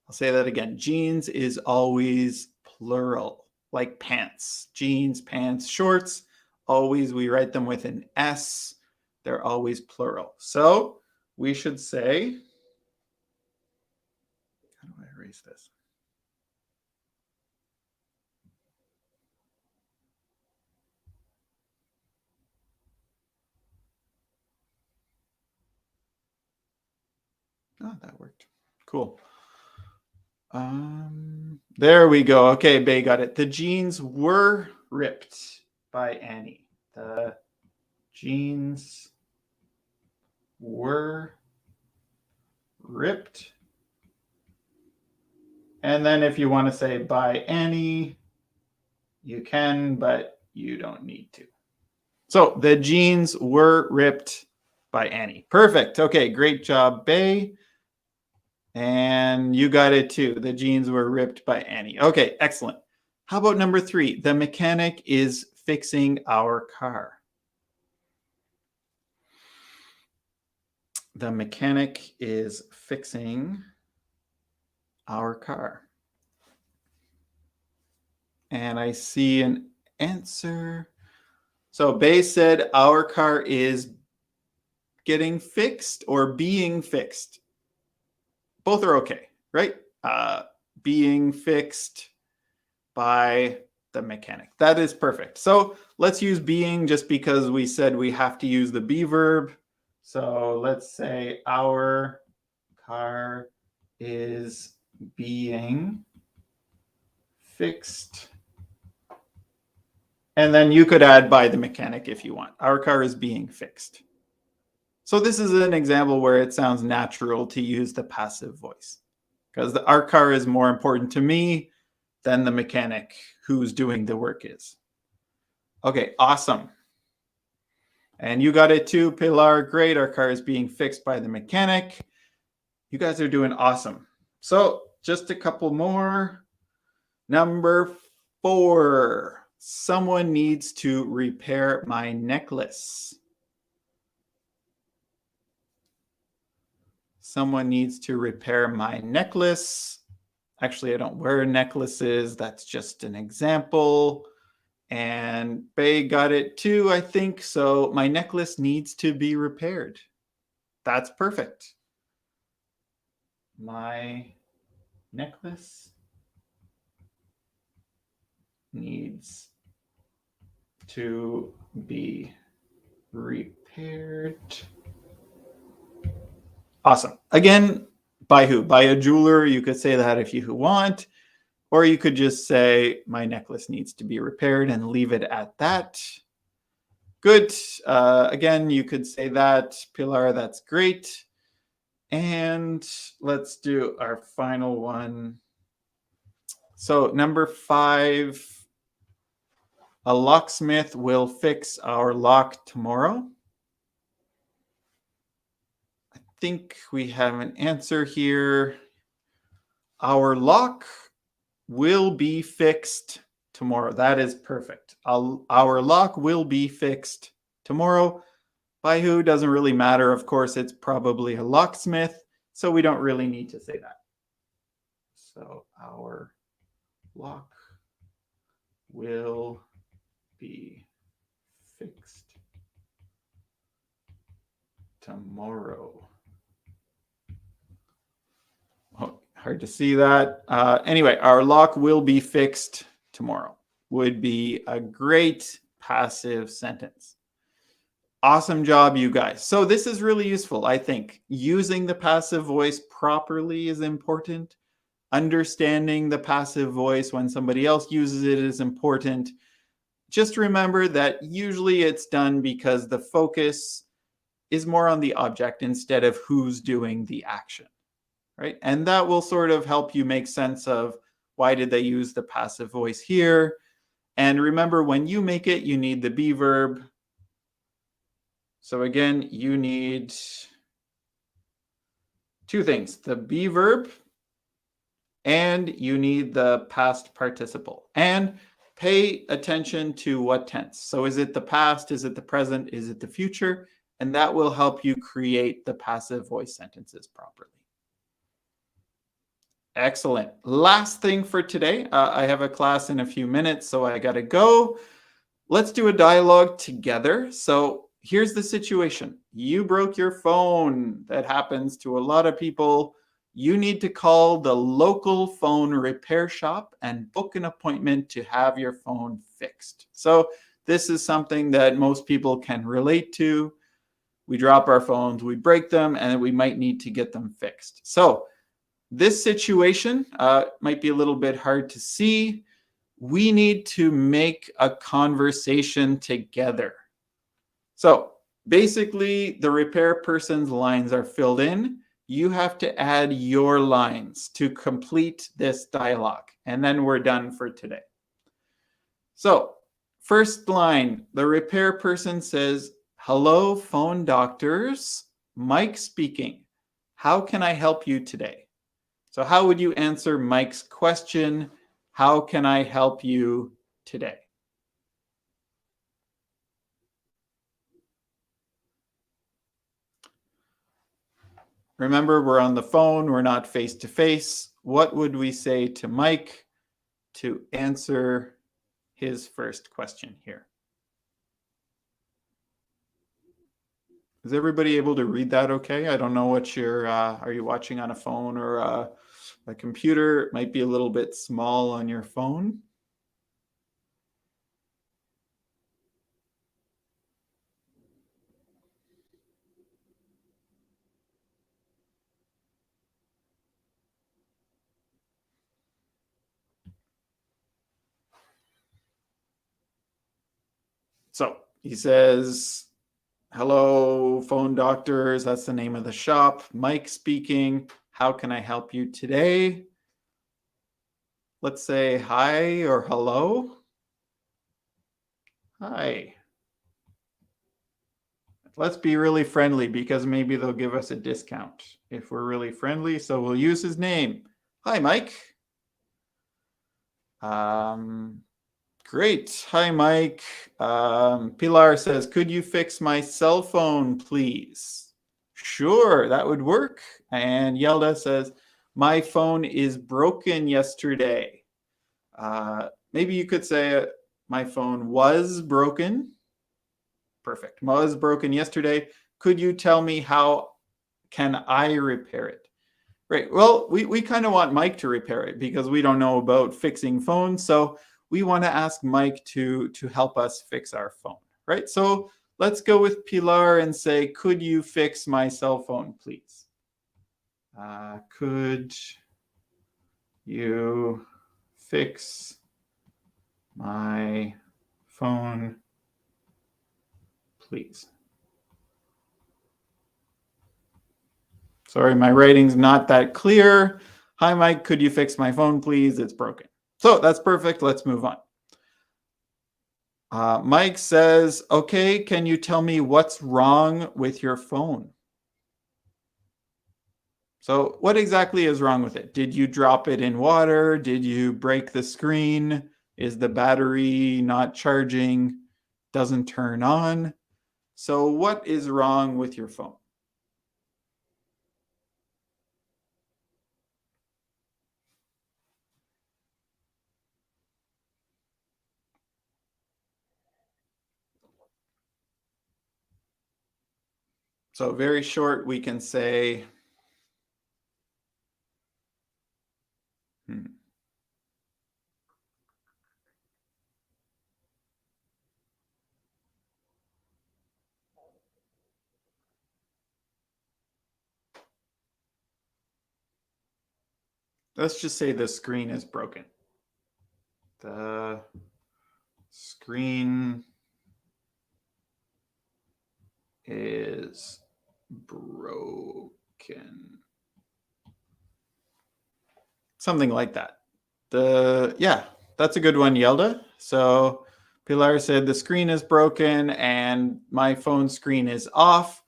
I'll say that again. Jeans is always plural, like pants. Jeans, pants, shorts. Always we write them with an S. They're always plural. So we should say, how do I erase this? Oh, that worked. Cool. There we go. Okay, Bay got it. The jeans were ripped by Annie. The jeans were ripped. And then if you want to say by Annie, you can, but you don't need to. So the jeans were ripped by Annie. Perfect. Okay, great job, Bay. And you got it too. The jeans were ripped by Annie. Okay, excellent. How about number 3? The mechanic is fixing our car. The mechanic is fixing our car. And I see an answer. So Bay said our car is getting fixed or being fixed. Both are okay, right? Being fixed by the mechanic. That is perfect. So let's use being just because we said we have to use the be verb. So let's say our car is being fixed. And then you could add by the mechanic if you want. Our car is being fixed. So this is an example where it sounds natural to use the passive voice because our car is more important to me than the mechanic who's doing the work is. Okay, awesome. And you got it too, Pilar. Great. Our car is being fixed by the mechanic. You guys are doing awesome. So just a couple more. Number 4. Someone needs to repair my necklace. Someone needs to repair my necklace. Actually, I don't wear necklaces. That's just an example. And Bay got it too, I think. So my necklace needs to be repaired. That's perfect. My necklace needs to be repaired. Awesome. Again, By who? By a jeweler. You could say that if you want. Or you could just say, my necklace needs to be repaired and leave it at that. Good. Again, you could say that. Pilar, that's great. And let's do our final one. So number 5, a locksmith will fix our lock tomorrow. I think we have an answer here. Our lock will be fixed tomorrow. That is perfect. Our lock will be fixed tomorrow. By who doesn't really matter. Of course, it's probably a locksmith, so we don't really need to say that. So our lock will be fixed tomorrow. Oh, hard to see that. Anyway, our lock will be fixed tomorrow would be a great passive sentence. Awesome job, you guys. So this is really useful, I think. Using the passive voice properly is important. Understanding the passive voice when somebody else uses it is important. Just remember that usually it's done because the focus is more on the object instead of who's doing the action, right? And that will sort of help you make sense of why did they use the passive voice here. And remember, when you make it, you need the be verb. So again, you need 2 things, the be verb and you need the past participle. And pay attention to what tense. So is it the past? Is it the present? Is it the future? And that will help you create the passive voice sentences properly. Excellent. Last thing for today. I have a class in a few minutes, so I got to go. Let's do a dialogue together. So here's the situation. You broke your phone. That happens to a lot of people. You need to call the local phone repair shop and book an appointment to have your phone fixed. So this is something that most people can relate to. We drop our phones, we break them, and we might need to get them fixed. So this situation might be a little bit hard to see. We need to make a conversation together. So basically, the repair person's lines are filled in. You have to add your lines to complete this dialogue, and then we're done for today. So first line, the repair person says, "Hello, phone doctors. Mike speaking. How can I help you today?" So how would you answer Mike's question? How can I help you today? Remember, we're on the phone, we're not face to face. What would we say to Mike to answer his first question here? Is everybody able to read that okay? I don't know what are you watching on a phone or a computer? It might be a little bit small on your phone. So he says, "Hello, phone doctors." That's the name of the shop. Mike speaking. How can I help you today? Let's say hi or hello. Hi. Let's be really friendly because maybe they'll give us a discount if we're really friendly. So we'll use his name. Hi, Mike. Great. Hi, Mike. Pilar says, "Could you fix my cell phone, please?" Sure, that would work. And Yelda says, "My phone is broken yesterday." Maybe you could say, "My phone was broken." Perfect. Was broken yesterday. Could you tell me how can I repair it? Right. Well, we kind of want Mike to repair it because we don't know about fixing phones. So we want to ask Mike to help us fix our phone. Right. So let's go with Pilar and say, "Could you fix my cell phone, please?" Could you fix my phone, please? Sorry, my writing's not that clear. Hi, Mike, could you fix my phone, please? It's broken. So that's perfect. Let's move on. Mike says, okay, can you tell me what's wrong with your phone? So what exactly is wrong with it? Did you drop it in water? Did you break the screen? Is the battery not charging? Doesn't turn on? So what is wrong with your phone? So very short, we can say, let's just say the screen is broken. The screen is broken. Something like that. Yeah, that's a good one, Yelda. So Pilar said the screen is broken and my phone screen is off.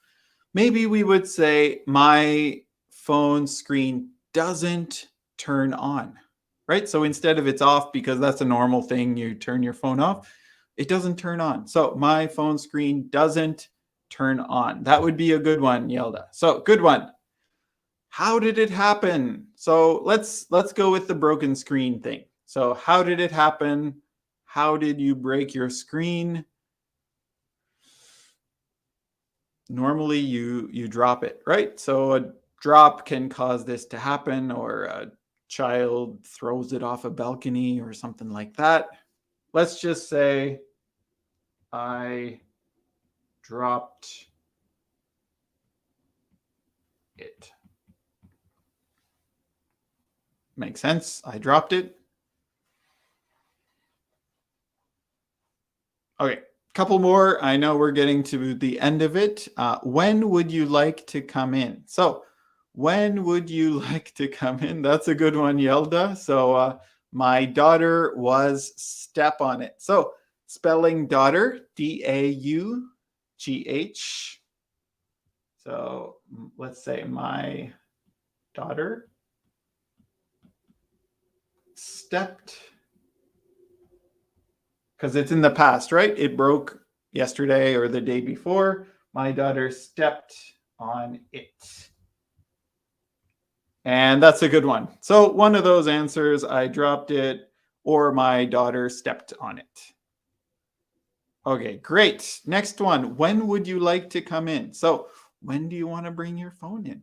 Maybe we would say my phone screen doesn't turn on, right? So instead of it's off, because that's a normal thing, you turn your phone off, it doesn't turn on. So my phone screen doesn't turn on. That would be a good one, Yelda. So good one. How did it happen? So let's go with the broken screen thing. So how did it happen? How did you break your screen? Normally you drop it, right? So a drop can cause this to happen, or a child throws it off a balcony or something like that. Let's just say I dropped it. Makes sense. I dropped it. Okay, couple more. I know we're getting to the end of it. When would you like to come in? So when would you like to come in? That's a good one, Yelda. So my daughter was step on it. So spelling daughter, Daugh. So let's say my daughter stepped, because it's in the past, right? It broke yesterday or the day before. My daughter stepped on it. And that's a good one. So one of those answers, I dropped it, or my daughter stepped on it. Okay, great. Next one. When would you like to come in? So when do you want to bring your phone in?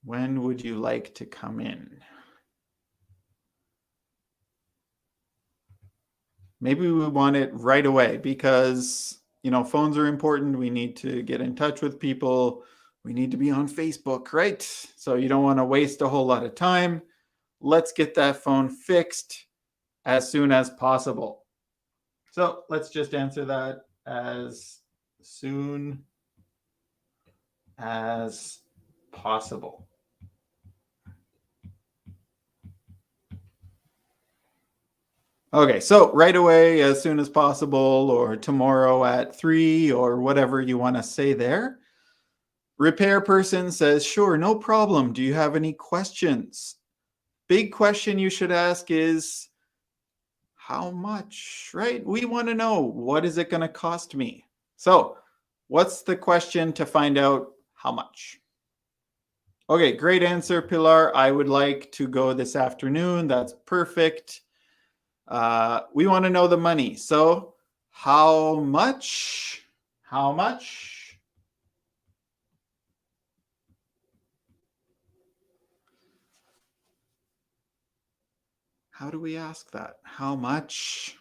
When would you like to come in? Maybe we want it right away because, phones are important. We need to get in touch with people. We need to be on Facebook, right? So you don't want to waste a whole lot of time. Let's get that phone fixed as soon as possible. So let's just answer that as soon as possible. Okay, so right away, as soon as possible, or tomorrow at 3, or whatever you want to say there. Repair person says, sure, no problem. Do you have any questions? Big question you should ask is, how much, right? We want to know, what is it going to cost me? So what's the question to find out how much? Okay, great answer, Pilar. I would like to go this afternoon. That's perfect. We want to know the money. So how much? How much? How do we ask that? How much?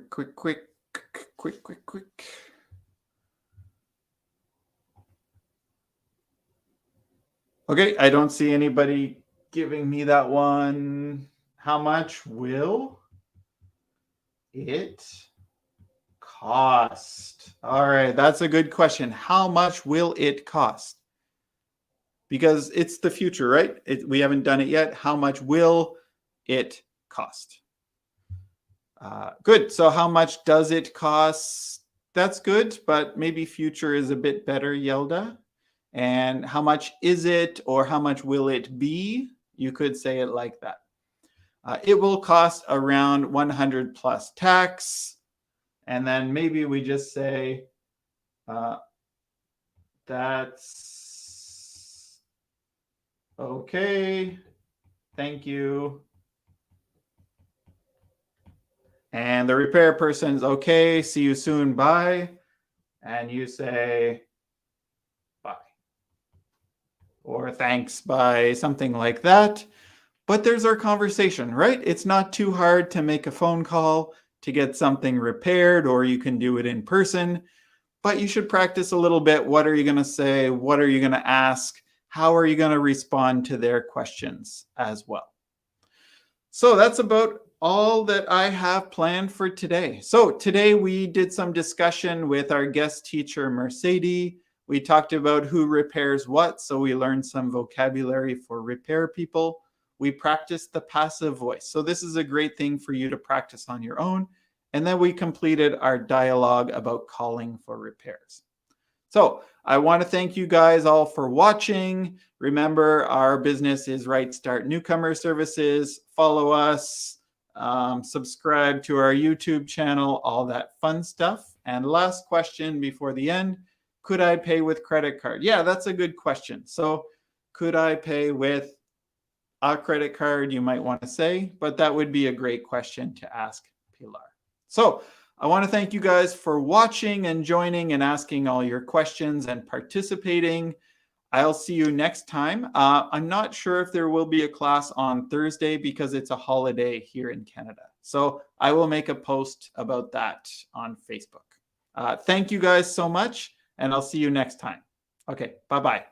Quick. Okay, I don't see anybody giving me that one. How much will it cost? All right, that's a good question. How much will it cost? Because it's the future, right? We haven't done it yet. How much will it cost? Good. So how much does it cost? That's good, but maybe future is a bit better, Yelda. And how much is it, or how much will it be? You could say it like that. It will cost around 100 plus tax. And then maybe we just say that's okay. Thank you. And the repair person's okay. See you soon. Bye. And you say bye. Or thanks, bye, something like that. But there's our conversation, right? It's not too hard to make a phone call to get something repaired, or you can do it in person. But you should practice a little bit. What are you going to say? What are you going to ask? How are you going to respond to their questions as well? So that's about all that I have planned for today. So today we did some discussion with our guest teacher, Mercedes. We talked about who repairs what, so we learned some vocabulary for repair people. We practiced the passive voice. So this is a great thing for you to practice on your own. And then we completed our dialogue about calling for repairs. So I want to thank you guys all for watching. Remember, our business is Right Start Newcomer Services. Follow us, subscribe to our YouTube channel, all that fun stuff. And last question before the end, could I pay with credit card? Yeah, that's a good question. So could I pay with a credit card, you might want to say, but that would be a great question to ask Pilar. So I want to thank you guys for watching and joining and asking all your questions and participating. I'll see you next time. I'm not sure if there will be a class on Thursday because it's a holiday here in Canada. So I will make a post about that on Facebook. Thank you guys so much, and I'll see you next time. Okay, bye-bye.